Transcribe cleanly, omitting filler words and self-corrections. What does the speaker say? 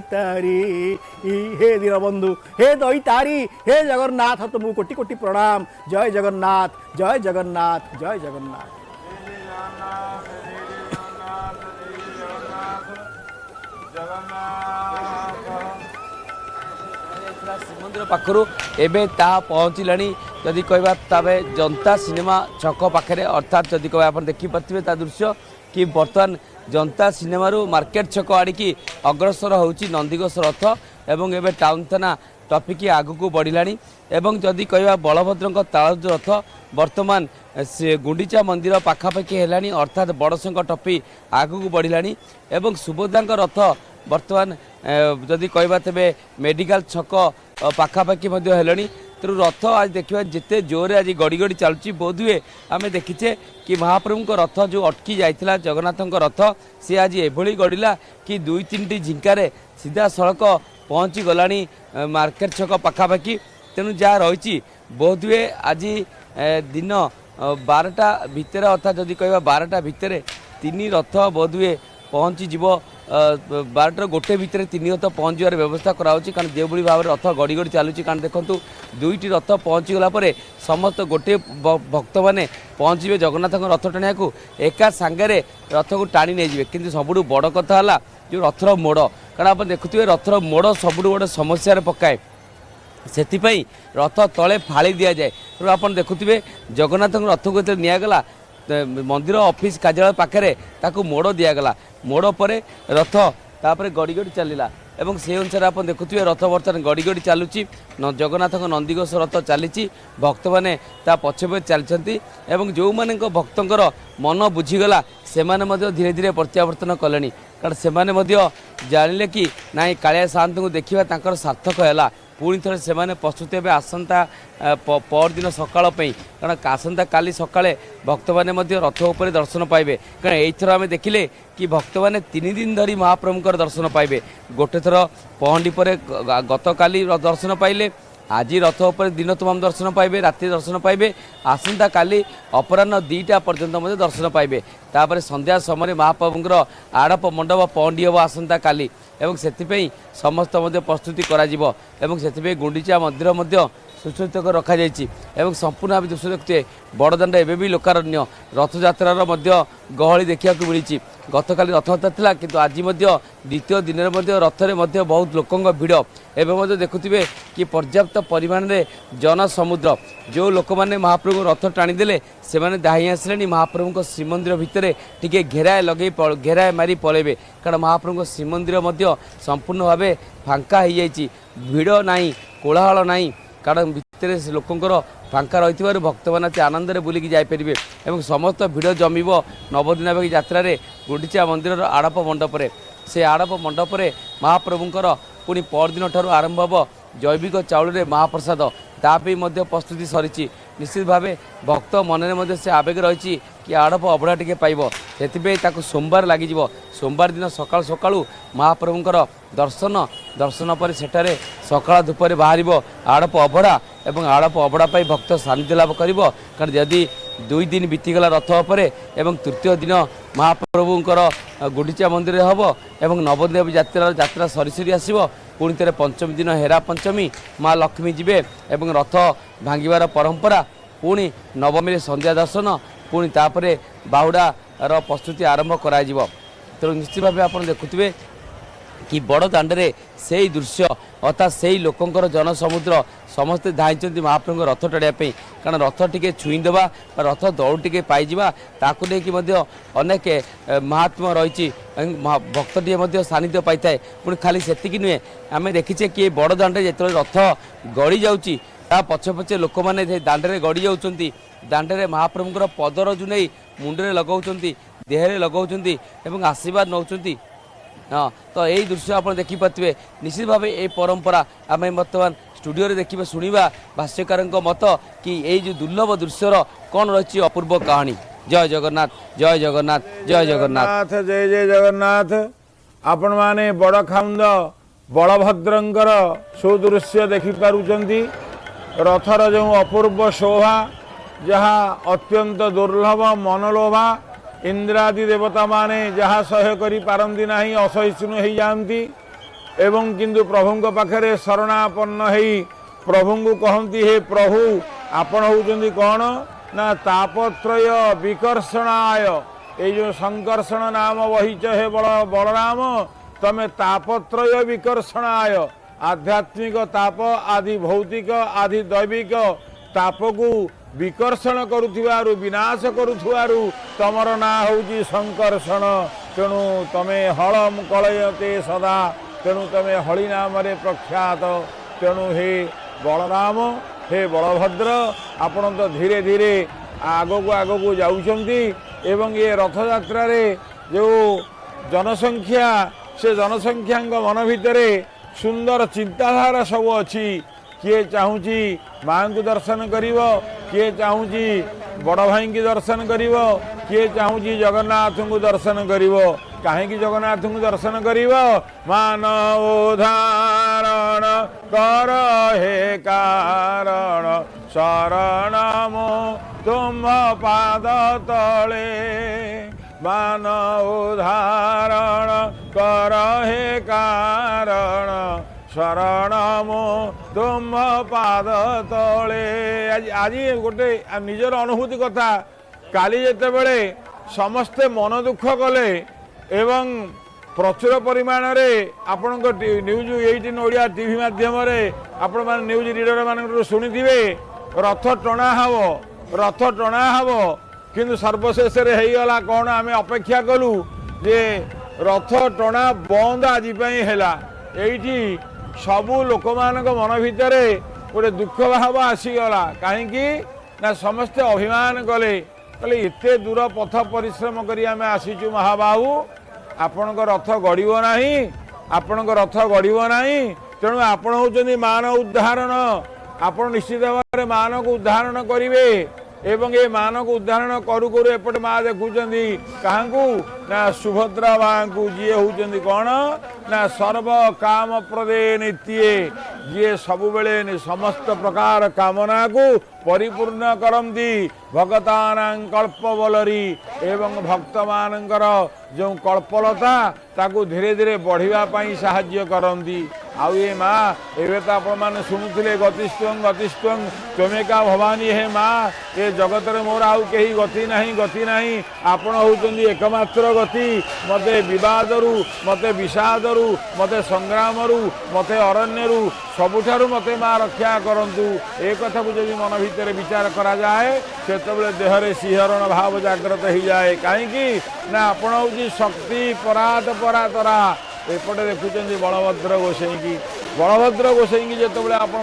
तारी हे दीनबंधु हे दैतारी हे जगन्नाथ तुमको कोटि कोटि प्रणाम। जय जगन्नाथ जय जगन्नाथ जय जगन्नाथ। श्रीमंदिर पाखर एवं ता पहुँचला जदि कहवा तबे जनता सिनेमा छक पाखे अर्थात जदि कह आप देखिपे ता दृश्य कि बर्तमान जनता सिनेमा मार्केट छक आड़िकी अग्रसर होची नंदीघोष रथ एवं एवं टाउन थाना टपिकी आगू बढ़ला एवं जदि कहवा बलभद्र तालज रथ बर्तमान से गुंडीचा मंदिर पाखापाखि है अर्थात बड़संग टपी आगू बढ़ला एवं सुभद्रा रथ बर्तमान जदि कहवा तेरे मेडिकल छक पाखापाखि है तेणु रथ आज देखा जिते जोरे आज गड़ी गड़ी चलुची बोध हुए आम देखीचे कि महाप्रभु रथ जो अटकी जाइथिला जगन्नाथ रथ सी आज एभली गड़िला कि दुई तीन झिंकार सीधा सड़क पहुँची गला मार्केट छक पाखापाखि तेणु जहाँ रही बोध हुए आज दिन 12टा भितर अर्थात जदि कहवा 12टा भितर 3 रथ बोध हुए पहुँची जीव 12टार गोटे भितर 3 रथ पहुँचार व्यवस्था कराऊँच कारण जो भाव में रथ गड़ी गड़ी चलुची कारण देखूँ 2टी रथ पहुँची गला समस्त गोटे भक्त मैंने पहुँचे जगन्नाथ रथ टाणिया एका सांगे रथ को टाणी नहीं कि सबुठ बड़ कथा है जो रथर मोड़ कारण आप देखुए रथर मोड़ सबुठ गोटे समस्या पकाए से रथ तले फाड़ी दि जाए तेणु आप देखुए जगन्नाथ रथ को जो निगला मंदिर ऑफिस कार्यालय पाखे ताकू मोड़ दिगला मोड़ पर रथ तापर गड़ी गड़ी चलला एवं से अनुसार आप देखुए रथ बर्तमान गड़ी गड़ी चलुची जगन्नाथ नंदीघोष रथ चली भक्त मैंने पछे पछे चलती जो मान भक्तर मन बुझीगला से धीरे धीरे प्रत्यावर्तन कले कारण से जानिले कि नाई कालिया साहंत को देखा सार्थक है पुणी थे से प्रस्तुत हे आसंता परदिन सकाल कारण आसंता काली सकाळे भक्त मैंने रथ उपर दर्शन पाइबे कारण एथर आम देखिले कि भक्त मैंने 3 दिन धरी महाप्रभुंकर दर्शन पाइबे गोटे थर पहंडी पर गत काली दर्शन पाइले आज रथ उपर दिन तमाम दर्शन पाइबे राति दर्शन पाइबे आसंता काली अपराह्न 2टा पर्यंत दर्शन पाइबे तापर संध्या समय महाप्रभुंकर आड़प मंडप पहंडी हम आसंता काली एवं से समस्त प्रस्तुति करा गुंडीचा मंदिर सुसज्जित कर रखा जाइए संपूर्ण भाव दृश्य देखते बड़दाण्ड एवं भी लोकारण्य रथयात्रार गहली देखा मिली गत काली रथयात्रा था कि आज द्वितीय दिन में रथरे बहुत लोकों भिड़ एवं देखुए कि पर्याप्त परिमाण में जनसमुद्र जो लोक मैंने महाप्रभु रथ टाणीदे से धाई आसिले महाप्रभु श्रीमंदिर भितर टिके घेराए लगे घेराए मारी पलैबे कारण महाप्रभु श्रीमंदिर संपूर्ण भाव फांका हो जाए भिड़ ना कोलाहल ना कारण भितर लोकंर फांका रही भक्त मैंने आनंद बुलिकी जापरेंगे और समस्त भिड़ जमीब नवदिनाभिक यात्रा गुंडीचा मंदिर आड़प मंडप से आड़प मंडप महाप्रभुंर पुणी परदिन ठार आरंभ हम जैविक चाउल महाप्रसाद तापी प्रस्तुति सरी निश्चित भाव भक्त मन में से आवेग रही कि आड़प अबड़ा टे पाइब से सोमवार लगे सोमवार दिन सकाल सकाळू महाप्रभुंर दर्शन पर सेठारे सकाळ धूपरे बाहर आड़प अबड़ा एवं आड़प अबड़ा भक्त सानिध्य लाभ कर कारण जदि 2 दिन बीतीगला रथ पर एवं तृतीय दिन महाप्रभुंर गुंडीचा मंदिर हम एवं नवदिन यात्रा सरी सरी आसो पुणी थे पंचमी दिन हेरा पंचमी माँ लक्ष्मी जीवे एवं रथ भांगार परंपरा पुणी नवमी संध्या दर्शन पुणी तापर बाहुडार प्रस्तुति आरंभ करा तेणु निश्चित भाव आप देखुए कि बड़ दाण्डे से दृश्य अर्थात से लोकंर जनसमुद्र समस्ते धाई महाप्रभु रथ टाड़ापी कारण रथ टे छुईदेवा रथ दौड़ टे पाइबा ताकू लेकिन अनेक महात्मा रही भक्तटे सानिध्य पाई थाए पुणी खाली से नुहे आम देखीचे कि बड़ दाण्डे जो रथ गड़ी जाऊँगी पछे पछे लोक मैंने दाण्डे गड़ी जाऊँच दाण्डे महाप्रभुंर पदरजु नहीं मुंडे लगाऊँ देहरे लगाऊँ आशीर्वाद नौ हाँ तो यही दृश्य आप देखिपे निश्चित भाव ये परंपरा आम बर्तमान स्टूडियो देखिए शुणा भाष्यकार मत कि यही जो दुर्लभ दृश्यर कौन रही अपूर्व कहानी। जय जगन्नाथ जय जगन्नाथ जय जगन्नाथ जय जय जगन्नाथ। आपण माने बड़खाउंद बलभद्रंकर सुदृश्य देखिपारुचंती रथर जो अपूर्व शोभा जहाँ अत्यंत दुर्लभ मनलोभा इंद्रादि देवता माने जहाँ सह्य करी पारंती नहीं असहिष्णु हो जाती एवं किंतु प्रभु पाखे शरणापन्न हेई प्रभु को कहती हे प्रभु आपण होउचंदी कौन ना तापत्रय विकर्षणाय ये जो संकर्षण नाम वहीच हे बलराम तमे तापत्रय विकर्षणाय आध्यात्मिक ताप आदि भौतिक आदि दैविक ताप को विकर्षण करुथिबारु विनाश करुथिबारु तमर ना होउची संकर्षण तेणु तमे हलम कलयते सदा तेणु तमे हली नाम प्रख्यात तेणु हे बलराम हे बलभद्र आपण तो धीरे धीरे आगको जाउछंती एवं ये रथ यात्रा रे जो जनसंख्या से जनसंख्या मन भितरे सुंदर चिंताधारा सब अच्छी किए चाहूँगी माँ को दर्शन करिव किए चाहूँगी बड़ भाई की दर्शन करिव किए चाहूँगी जगन्नाथ को दर्शन करिव कहीं जगन्नाथ को दर्शन करिव मानव धारण कर हे कारण शरण तुम पाद तले मानव धारण कर हे कारण शरण तुम पाद तले आज गोटे निजर अनुभूति कथा काली जेते बेले समस्ते मन दुख कले एवं प्रचुर परिमाण रे आपण न्यूज 18 ओडिया टीवी माध्यम रे आपण मान न्यूज रीडर मान शुणिथिबे रथ टणा हबो किंतु सर्वशेष रे हेगला कौन आम अपेक्षा कलु जे रथ टणा बंद आज हैला एठी सबू लोक मान मन भितर गोटे दुख भाव आसीगला कहीं ना समस्ते अभिमान कले कहले एते दूर पथ परिश्रम करी आम आसीचु महाबाहु आपण रथ गड़ब ना तेणु आपण होचंदी मान उद्धारण आपण निश्चित भाव मान को उद्धारण करिवे एवं ये मान को उद्धारण करू करू एपटे माँ देखुंती क्या ना सुभद्रा माँ को जी होती कौन ना सर्व काम प्रदे नित्ये जी सब बेले समस्त प्रकार कामना को परिपूर्ण करती भगतानां कल्पबलरी एवं भक्त मानकर जो कल्पलता ताकू धीरे धीरे बढ़ापी साहाय्य करती आउ ये माँ एवं तो आपण मैंने शुणुले गतिस्त्वं त्वमेका भवानी हे माँ ये जगत रे मोर आउ कहीं गति नहीं आपण होउचंदी एकमात्र गति मते विवादरू मते विषादरू मते संग्रामरू मते अरण्यरू सबुठारू मते माँ रक्षा करंतु एक कथा को जब मन भितर विचार करा जाए सेतबेले देहरे सिंहरण भाव जाग्रत हो जाए कहीं ना आपण होउची शक्ति परात परातरा एपटे देखुं बलभद्र गोसाई की जो आप